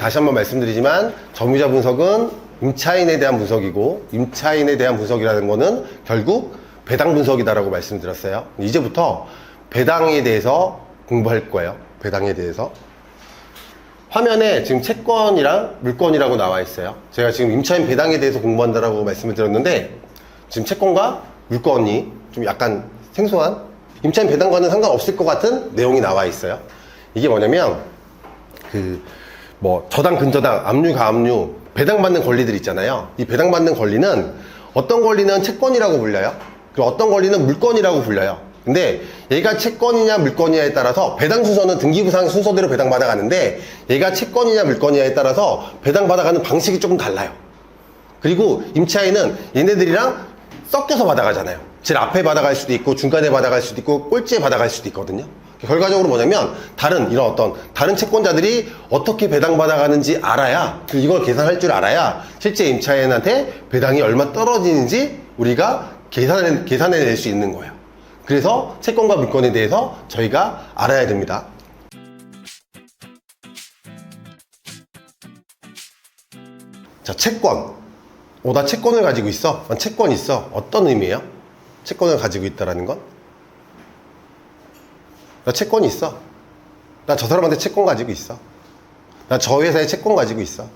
다시 한번 말씀드리지만 점유자 분석은 임차인에 대한 분석이고, 임차인에 대한 분석이라는 거는 결국 배당 분석이다라고 말씀드렸어요. 이제부터 배당에 대해서 공부할 거예요. 배당에 대해서. 화면에 지금 채권이랑 물건이라고 나와 있어요. 제가 지금 임차인 배당에 대해서 공부한다라고 말씀을 드렸는데, 지금 채권과 물건이 좀 약간 생소한, 임차인 배당과는 상관없을 것 같은 내용이 나와 있어요. 이게 뭐냐면 저당 근저당 압류 가압류 배당받는 권리들 있잖아요. 이 배당받는 권리는 어떤 권리는 채권이라고 불려요. 그리고 어떤 권리는 물건이라고 불려요. 근데 얘가 채권이냐 물건이냐에 따라서 배당 순서는 등기부상 순서대로 배당받아가는데, 얘가 채권이냐 물건이냐에 따라서 배당받아가는 방식이 조금 달라요. 그리고 임차인은 얘네들이랑 섞여서 받아가잖아요. 제일 앞에 받아갈 수도 있고, 중간에 받아갈 수도 있고, 꼴찌에 받아갈 수도 있거든요. 결과적으로 뭐냐면, 다른 채권자들이 어떻게 배당받아가는지 알아야, 이걸 계산할 줄 알아야 실제 임차인한테 배당이 얼마 떨어지는지 우리가 계산해낼 수 있는 거예요. 그래서 채권과 물건에 대해서 저희가 알아야 됩니다. 자, 채권. 나 채권을 가지고 있어. 채권 있어. 어떤 의미예요? 채권을 가지고 있다라는 건? 나 채권이 있어. 나 저 사람한테 채권 가지고 있어. 나 저 회사에 채권 가지고 있어.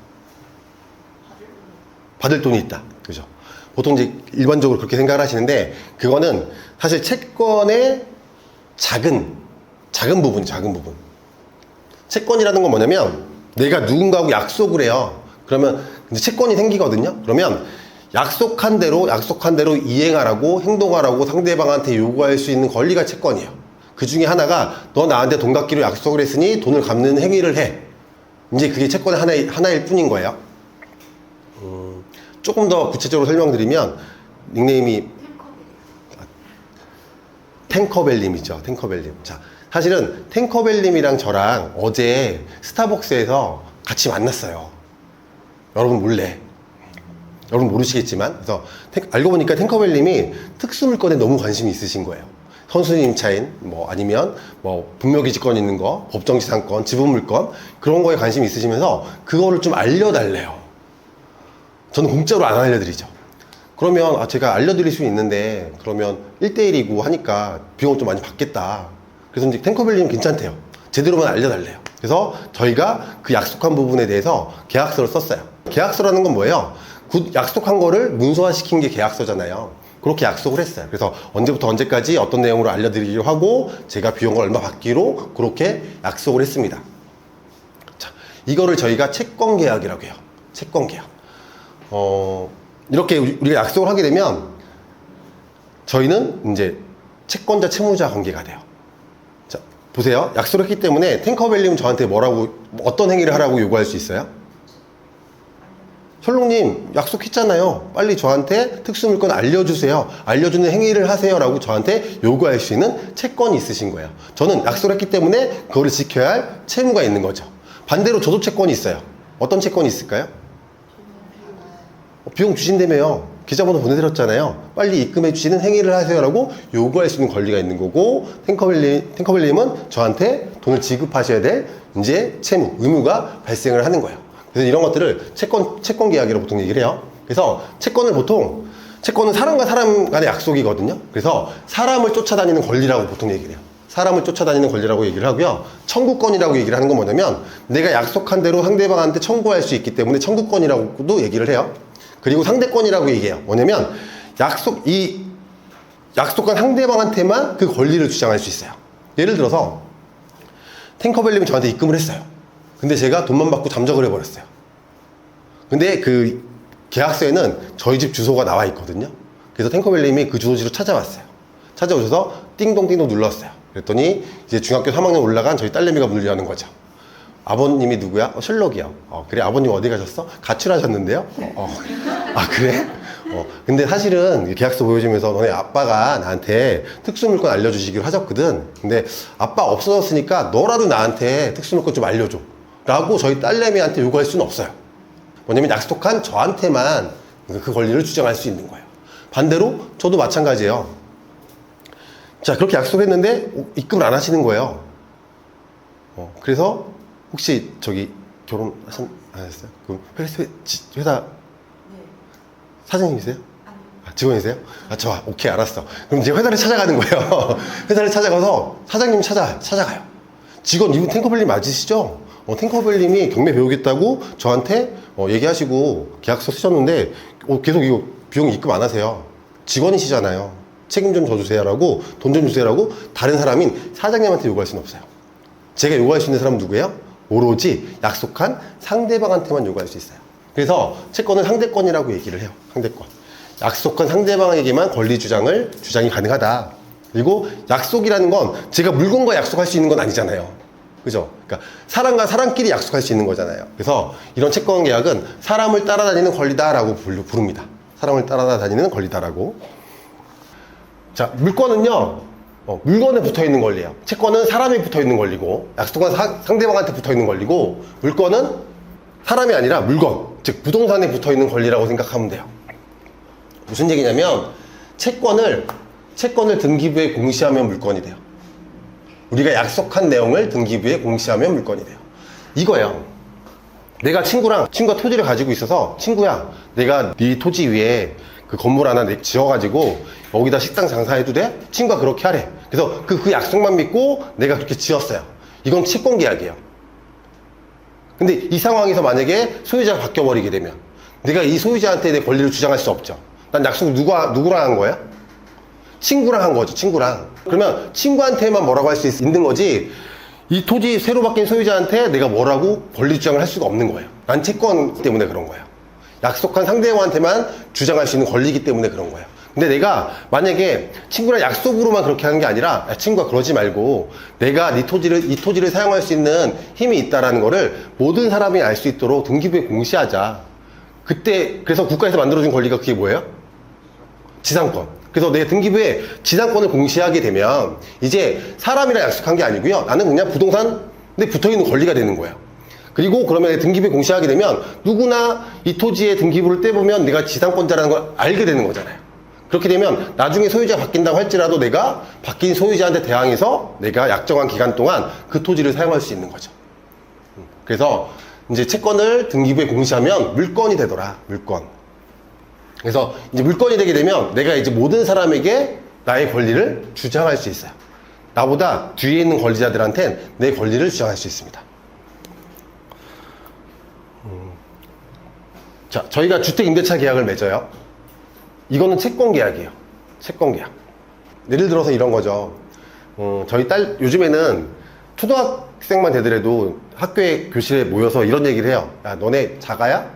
받을 돈이 있다. 그죠? 보통 이제 일반적으로 그렇게 생각을 하시는데, 그거는 사실 채권의 작은 부분. 채권이라는 건 뭐냐면, 내가 누군가하고 약속을 해요. 그러면 이제 채권이 생기거든요. 그러면 약속한 대로 이행하라고, 행동하라고 상대방한테 요구할 수 있는 권리가 채권이에요. 그 중에 하나가, 너 나한테 돈 갚기로 약속을 했으니 돈을 갚는 행위를 해. 이제 그게 채권의 하나일 뿐인 거예요. 조금 더 구체적으로 설명드리면, 닉네임이 탱커벨님이죠. 탱커벨님. 자, 사실은 탱커벨님이랑 저랑 어제 스타벅스에서 같이 만났어요. 여러분 몰래. 여러분 모르시겠지만. 그래서 알고 보니까 탱커벨님이 특수물건에 너무 관심이 있으신 거예요. 선순위 임차인, 아니면 분묘기지권 있는 거, 법정지상권, 지분물건, 그런 거에 관심이 있으시면서 그거를 좀 알려달래요. 저는 공짜로 안 알려드리죠. 그러면 제가 알려드릴 수 있는데, 그러면 1대1이고 하니까 비용을 좀 많이 받겠다. 그래서 이제 탱커벨님 괜찮대요. 제대로만 알려달래요. 그래서 저희가 그 약속한 부분에 대해서 계약서를 썼어요. 계약서라는 건 뭐예요? 약속한 거를 문서화시킨 게 계약서잖아요. 그렇게 약속을 했어요. 그래서 언제부터 언제까지 어떤 내용으로 알려드리기로 하고, 제가 비용을 얼마 받기로 그렇게 약속을 했습니다. 자, 이거를 저희가 채권계약이라고 해요. 채권계약. 이렇게 우리가 약속을 하게 되면 저희는 이제 채권자 채무자 관계가 돼요. 자, 보세요. 약속을 했기 때문에 탱커밸리는 저한테 어떤 행위를 하라고 요구할 수 있어요? 철롱님 약속했잖아요. 빨리 저한테 특수물건 알려주세요. 알려주는 행위를 하세요 라고 저한테 요구할 수 있는 채권이 있으신 거예요. 저는 약속을 했기 때문에 그거를 지켜야 할 채무가 있는 거죠. 반대로 저도 채권이 있어요. 어떤 채권이 있을까요? 비용 주신다며요. 계좌번호 보내드렸잖아요. 빨리 입금해 주시는 행위를 하세요 라고 요구할 수 있는 권리가 있는 거고, 탱커밸리님은 저한테 돈을 지급하셔야 될 이제 의무가 발생을 하는 거예요. 그래서 이런 것들을 채권 계약이라고 보통 얘기를 해요. 그래서 채권은 사람과 사람 간의 약속이거든요. 그래서 사람을 쫓아다니는 권리라고 보통 얘기를 해요. 사람을 쫓아다니는 권리라고 얘기를 하고요. 청구권이라고 얘기를 하는 건 뭐냐면, 내가 약속한 대로 상대방한테 청구할 수 있기 때문에 청구권이라고도 얘기를 해요. 그리고 상대권이라고 얘기해요. 뭐냐면, 약속한 상대방한테만 그 권리를 주장할 수 있어요. 예를 들어서 탱커밸리님이 저한테 입금을 했어요. 근데 제가 돈만 받고 잠적을 해버렸어요. 근데 그 계약서에는 저희 집 주소가 나와 있거든요. 그래서 탱커밸리님이 그 주소지로 찾아왔어요. 찾아오셔서 띵동띵동 눌렀어요. 그랬더니 이제 중학교 3학년 올라간 저희 딸내미가 문을 여는 거죠. 아버님이 누구야? 셜록이요. 그래, 아버님 어디 가셨어? 가출하셨는데요? 그래? 근데 사실은 계약서 보여주면서 너네 아빠가 나한테 특수물건 알려주시기로 하셨거든. 근데 아빠 없어졌으니까 너라도 나한테 특수물건 좀 알려줘 라고 저희 딸내미한테 요구할 수는 없어요. 뭐냐면 약속한 저한테만 그 권리를 주장할 수 있는 거예요. 반대로 저도 마찬가지예요. 자, 그렇게 약속했는데 입금을 안 하시는 거예요. 그래서 혹시 결혼하셨어요? 그 회사 사장님이세요? 직원이세요? 저 오케이 알았어. 그럼 이제 회사를 찾아가는 거예요. 회사를 찾아가서 사장님 찾아가요. 직원 이분 탱커벨님 맞으시죠? 탱커벨님이 경매 배우겠다고 저한테 얘기하시고 계약서 쓰셨는데 계속 이거 비용 입금 안 하세요. 직원이시잖아요. 책임 좀 져주세요라고 돈 좀 주세요라고 다른 사람인 사장님한테 요구할 수는 없어요. 제가 요구할 수 있는 사람은 누구예요? 오로지 약속한 상대방한테만 요구할 수 있어요. 그래서 채권은 상대권이라고 얘기를 해요. 상대권. 약속한 상대방에게만 권리 주장이 가능하다. 그리고 약속이라는 건 제가 물건과 약속할 수 있는 건 아니잖아요. 그죠? 그러니까 사람과 사람끼리 약속할 수 있는 거잖아요. 그래서 이런 채권 계약은 사람을 따라다니는 권리다라고 부릅니다. 사람을 따라다니는 권리다라고. 자, 물건은요, 물건에 붙어 있는 권리예요. 채권은 사람이 붙어 있는 권리고, 약속은 상대방한테 붙어 있는 권리고, 물건은 사람이 아니라 물건, 즉 부동산에 붙어 있는 권리라고 생각하면 돼요. 무슨 얘기냐면 채권을 등기부에 공시하면 물건이 돼요. 우리가 약속한 내용을 등기부에 공시하면 물건이 돼요. 이거예요. 내가 친구가 토지를 가지고 있어서 친구야, 내가 네 토지 위에 그 건물 하나 지어가지고 여기다 식당 장사해도 돼? 친구가 그렇게 하래. 그래서 그 약속만 믿고 내가 그렇게 지었어요. 이건 채권 계약이에요. 근데 이 상황에서 만약에 소유자가 바뀌어버리게 되면 내가 이 소유자한테 내 권리를 주장할 수 없죠. 난 약속 누구랑 한 거야? 친구랑 한 거죠. 친구랑. 그러면 친구한테만 뭐라고 할 수 있는 거지, 이 토지 새로 바뀐 소유자한테 내가 뭐라고 권리 주장을 할 수가 없는 거예요. 난 채권 때문에 그런 거예요. 약속한 상대방한테만 주장할 수 있는 권리이기 때문에 그런 거예요. 근데 내가 만약에 친구랑 약속으로만 그렇게 하는 게 아니라, 야, 친구가 그러지 말고 내가 이 토지를 사용할 수 있는 힘이 있다라는 거를 모든 사람이 알 수 있도록 등기부에 공시하자. 그래서 국가에서 만들어준 권리가 그게 뭐예요? 지상권. 그래서 내 등기부에 지상권을 공시하게 되면 이제 사람이랑 약속한 게 아니고요. 나는 그냥 부동산에 붙어있는 권리가 되는 거예요. 그리고 그러면 등기부에 공시하게 되면 누구나 이 토지의 등기부를 떼보면 내가 지상권자라는 걸 알게 되는 거잖아요. 그렇게 되면 나중에 소유자가 바뀐다고 할지라도 내가 바뀐 소유자한테 대항해서 내가 약정한 기간 동안 그 토지를 사용할 수 있는 거죠. 그래서 이제 채권을 등기부에 공시하면 물건이 되더라. 물건. 그래서 이제 물건이 되게 되면 내가 이제 모든 사람에게 나의 권리를 주장할 수 있어요. 나보다 뒤에 있는 권리자들한테는 내 권리를 주장할 수 있습니다. 자, 저희가 주택임대차 계약을 맺어요. 이거는 채권 계약이에요. 채권 계약. 예를 들어서 이런 거죠. 저희 딸 요즘에는 초등학생만 되더라도 학교에 교실에 모여서 이런 얘기를 해요. 야, 너네 자가야?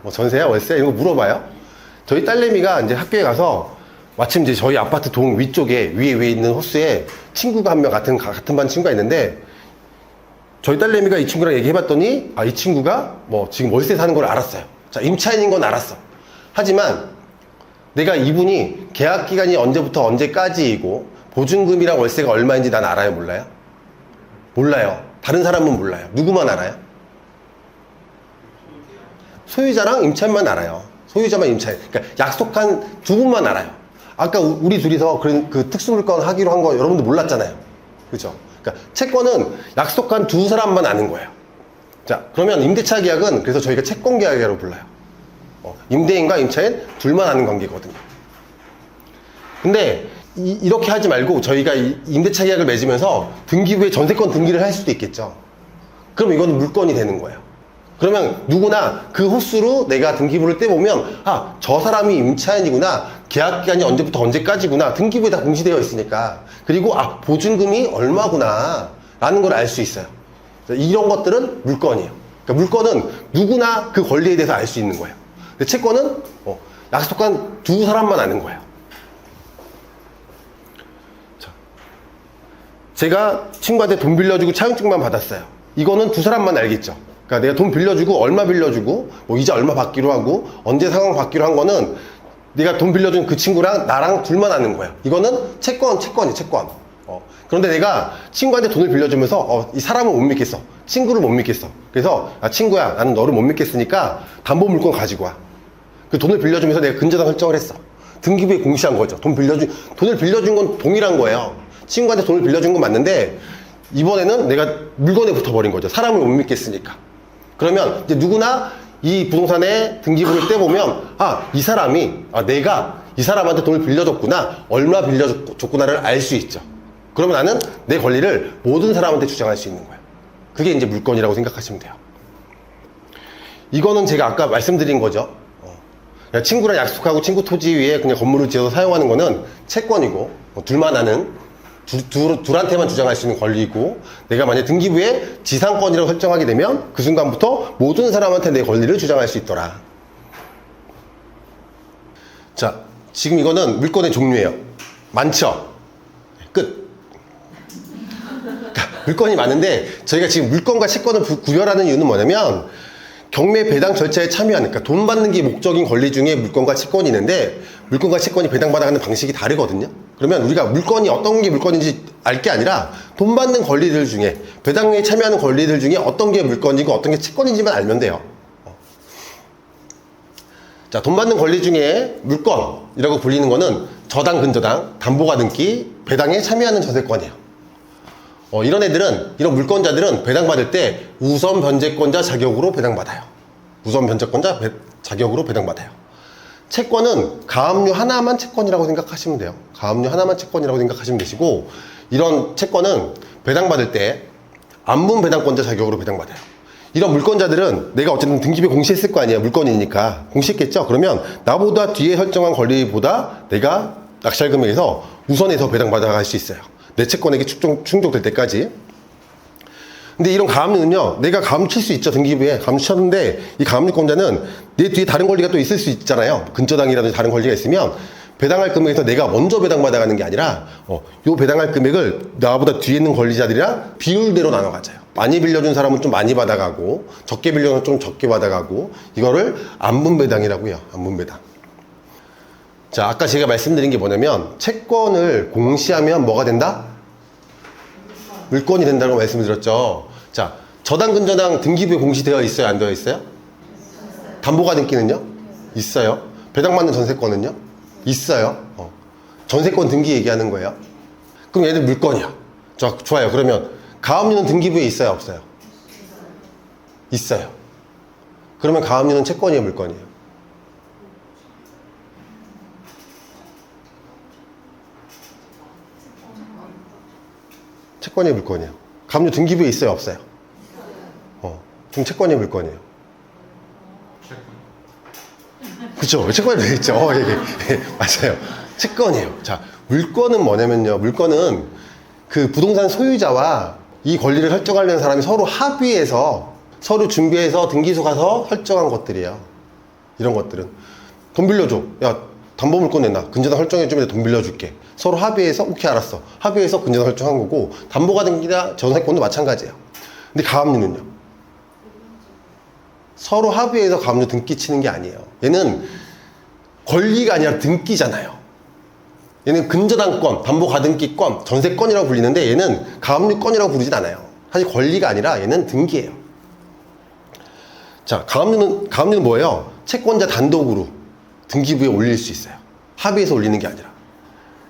뭐 전세야? 월세야? 이런 거 물어봐요. 저희 딸내미가 이제 학교에 가서 마침 이제 저희 아파트 동 위쪽에 위에 있는 호수에 친구가 한 명 같은 반 친구가 있는데, 저희 딸내미가 이 친구랑 얘기해봤더니 이 친구가 뭐 지금 월세 사는 걸 알았어요. 자, 임차인인 건 알았어. 하지만 내가 이분이 계약 기간이 언제부터 언제까지이고 보증금이랑 월세가 얼마인지 난 알아요? 몰라요? 몰라요. 다른 사람은 몰라요. 누구만 알아요? 소유자랑 임차인만 알아요. 소유자만 임차인. 그러니까 약속한 두 분만 알아요. 아까 우리 둘이서 그 특수물건 하기로 한 거 여러분들 몰랐잖아요. 그죠? 그러니까 채권은 약속한 두 사람만 아는 거예요. 자, 그러면 임대차 계약은 그래서 저희가 채권 계약이라고 불러요. 임대인과 임차인 둘만 아는 관계거든요. 근데 이렇게 하지 말고 저희가 임대차 계약을 맺으면서 등기부에 전세권 등기를 할 수도 있겠죠. 그럼 이거는 물건이 되는 거예요. 그러면 누구나 그 호수로 내가 등기부를 떼보면 저 사람이 임차인이구나, 계약 기간이 언제부터 언제까지구나, 등기부에 다 공시되어 있으니까. 그리고 보증금이 얼마구나 라는 걸 알 수 있어요. 이런 것들은 물건이에요. 그러니까 물건은 누구나 그 권리에 대해서 알 수 있는 거예요. 근데 채권은 약속한 두 사람만 아는 거예요. 자, 제가 친구한테 돈 빌려주고 차용증만 받았어요. 이거는 두 사람만 알겠죠. 그러니까 내가 돈 빌려주고 얼마 빌려주고 뭐 이자 얼마 받기로 하고 언제 상황 받기로 한 거는 네가 돈 빌려준 그 친구랑 나랑 둘만 아는 거예요. 이거는 채권이 채권. 그런데 내가 친구한테 돈을 빌려주면서 이 사람을 못 믿겠어. 친구를 못 믿겠어. 그래서 친구야, 나는 너를 못 믿겠으니까 담보물건 가지고 와. 그 돈을 빌려주면서 내가 근저당 설정을 했어. 등기부에 공시한 거죠. 돈을 빌려준 건 동일한 거예요. 친구한테 돈을 빌려준 건 맞는데 이번에는 내가 물건에 붙어버린 거죠. 사람을 못 믿겠으니까. 그러면 이제 누구나 이 부동산의 등기부를 떼보면, 이 사람이, 내가 이 사람한테 돈을 빌려줬구나, 얼마 빌려줬구나를 알 수 있죠. 그러면 나는 내 권리를 모든 사람한테 주장할 수 있는 거예요. 그게 이제 물건이라고 생각하시면 돼요. 이거는 제가 아까 말씀드린 거죠. 그냥 친구랑 약속하고 친구 토지 위에 그냥 건물을 지어서 사용하는 거는 채권이고, 둘만 아는, 둘한테만 주장할 수 있는 권리이고, 내가 만약 등기부에 지상권이라고 설정하게 되면 그 순간부터 모든 사람한테 내 권리를 주장할 수 있더라. 자, 지금 이거는 물건의 종류예요. 많죠? 끝. 그러니까 물건이 많은데 저희가 지금 물건과 채권을 구별하는 이유는 뭐냐면, 경매 배당 절차에 참여하는, 그러니까 돈 받는 게 목적인 권리 중에 물건과 채권이 있는데, 물건과 채권이 배당받아가는 방식이 다르거든요. 그러면 우리가 물건이 어떤 게 물건인지 알 게 아니라 돈 받는 권리들 중에, 배당에 참여하는 권리들 중에 어떤 게 물건이고 어떤 게 채권인지만 알면 돼요. 자, 돈 받는 권리 중에 물건이라고 불리는 거는 저당, 근저당, 담보가등기, 배당에 참여하는 전세권이에요. 이런 애들은, 이런 물건자들은 배당받을 때 우선 변제권자 자격으로 배당받아요. 우선 변제권자 자격으로 배당받아요. 채권은 가압류 하나만 채권이라고 생각하시면 돼요. 가압류 하나만 채권이라고 생각하시면 되시고, 이런 채권은 배당받을 때 안분 배당권자 자격으로 배당받아요. 이런 물건자들은 내가 어쨌든 등기부에 공시했을 거 아니에요. 물건이니까 공시했겠죠. 그러면 나보다 뒤에 설정한 권리보다 내가 낙찰 금액에서 우선해서 배당받아갈 수 있어요. 내 채권에게 충족될 때까지. 근데 이런 가압류는요, 내가 가압류 칠 수 있죠. 등기부에 가압류 쳤는데, 이 가압류권자는 내 뒤에 다른 권리가 또 있을 수 있잖아요. 근저당이라든지 다른 권리가 있으면 배당할 금액에서 내가 먼저 배당받아가는 게 아니라 요 배당할 금액을 나보다 뒤에 있는 권리자들이랑 비율대로 나눠 가져요. 많이 빌려준 사람은 좀 많이 받아가고, 적게 빌려준 좀 적게 받아가고, 이거를 안분배당이라고 해요. 안분배당. 자, 아까 제가 말씀드린 게 뭐냐면, 채권을 공시하면 뭐가 된다? 물건이 된다고 말씀드렸죠. 자, 저당, 근저당 등기부에 공시되어 있어요? 안 되어 있어요? 담보가등기는요? 있어요. 배당받는 전세권은요? 있어요. 전세권 등기 얘기하는 거예요. 그럼 얘들 물건이야. 좋아요. 그러면 가압류는 등기부에 있어요? 없어요? 있어요. 그러면 가압류는 채권이에요? 물건이에요? 채권이에요? 물건이에요? 가압류 등기부에 있어요? 없어요? 그럼 채권이에요? 물건이에요? 그쵸? 채권이 되어 있죠. 맞아요. 채권이에요. 자, 물건은 뭐냐면요. 물건은 그 부동산 소유자와 이 권리를 설정하려는 사람이 서로 합의해서, 서로 준비해서 등기소 가서 설정한 것들이에요. 이런 것들은. 돈 빌려줘. 야, 담보물건 낸다. 근저당 설정해주면 돈 빌려줄게. 서로 합의해서, 오케이, 알았어. 합의해서 근저당 설정한 거고, 담보가등기나 전세권도 마찬가지예요. 근데 가압류는요? 서로 합의해서 가압류 등기 치는 게 아니에요. 얘는 권리가 아니라 등기잖아요. 얘는 근저당권, 담보가등기권, 전세권이라고 불리는데, 얘는 가압류권이라고 부르진 않아요. 사실 권리가 아니라 얘는 등기예요. 자, 가압류는 뭐예요? 채권자 단독으로 등기부에 올릴 수 있어요. 합의해서 올리는 게 아니라.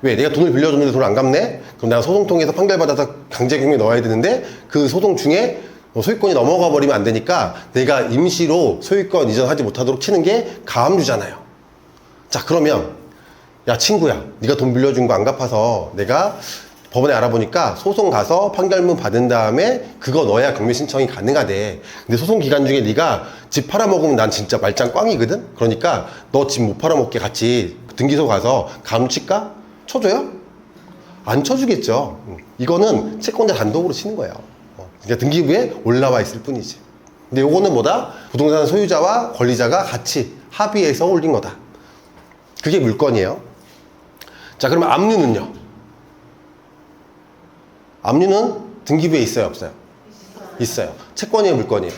왜? 내가 돈을 빌려줬는데 돈을 안 갚네? 그럼 내가 소송 통해서 판결받아서 강제경매에 넣어야 되는데, 그 소송 중에 소유권이 넘어가 버리면 안 되니까 내가 임시로 소유권 이전하지 못하도록 치는 게 가압류잖아요. 자, 그러면 야, 친구야, 네가 돈 빌려준 거 안 갚아서 내가 법원에 알아보니까 소송 가서 판결문 받은 다음에 그거 넣어야 경매 신청이 가능하대. 근데 소송 기간 중에 네가 집 팔아먹으면 난 진짜 말짱 꽝이거든? 그러니까 너 집 못 팔아먹게 같이 등기소 가서 가압류 칠까? 쳐줘요? 안 쳐주겠죠. 이거는 채권자 단독으로 치는 거예요. 그러니까 등기부에 올라와 있을 뿐이지. 근데 요거는 뭐다? 부동산 소유자와 권리자가 같이 합의해서 올린 거다. 그게 물건이에요. 자, 그러면 압류는요? 압류는 등기부에 있어요? 없어요? 있어요. 채권이에요? 물건이에요?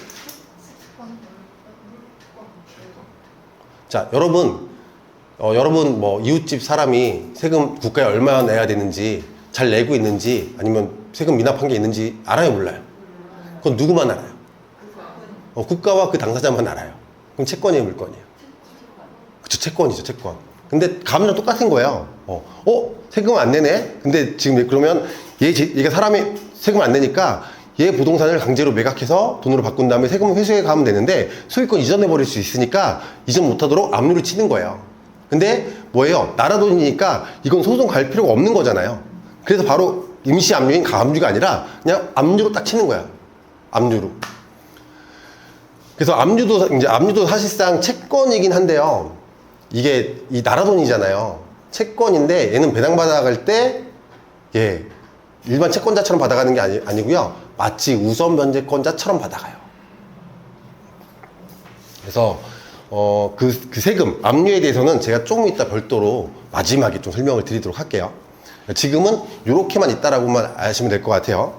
자, 여러분 뭐 이웃집 사람이 세금 국가에 얼마 내야 되는지, 잘 내고 있는지, 아니면 세금 미납한 게 있는지 알아요? 몰라요? 그건 누구만 알아요? 국가와 그 당사자만 알아요. 그럼 채권이에요? 물건이에요? 그쵸, 채권이죠. 채권. 근데 가압류랑 똑같은 거예요. 세금 안 내네? 근데 지금 그러면 얘가 사람이 세금 안 내니까 얘 부동산을 강제로 매각해서 돈으로 바꾼 다음에 세금을 회수해 가면 되는데 소유권 이전해 버릴 수 있으니까 이전 못하도록 압류를 치는 거예요. 근데 뭐예요? 나라 돈이니까 이건 소송 갈 필요가 없는 거잖아요. 그래서 바로 임시 압류인 가압류가 아니라 그냥 압류로 딱 치는 거야. 압류로. 그래서 압류도 사실상 채권이긴 한데요. 이게 이 나라 돈이잖아요. 채권인데 얘는 배당받아갈 때 예, 일반 채권자처럼 받아가는 게 아니고요. 마치 우선 변제권자처럼 받아가요. 그래서 그 세금, 압류에 대해서는 제가 조금 이따 별도로 마지막에 좀 설명을 드리도록 할게요. 지금은 이렇게만 있다라고만 아시면 될 것 같아요.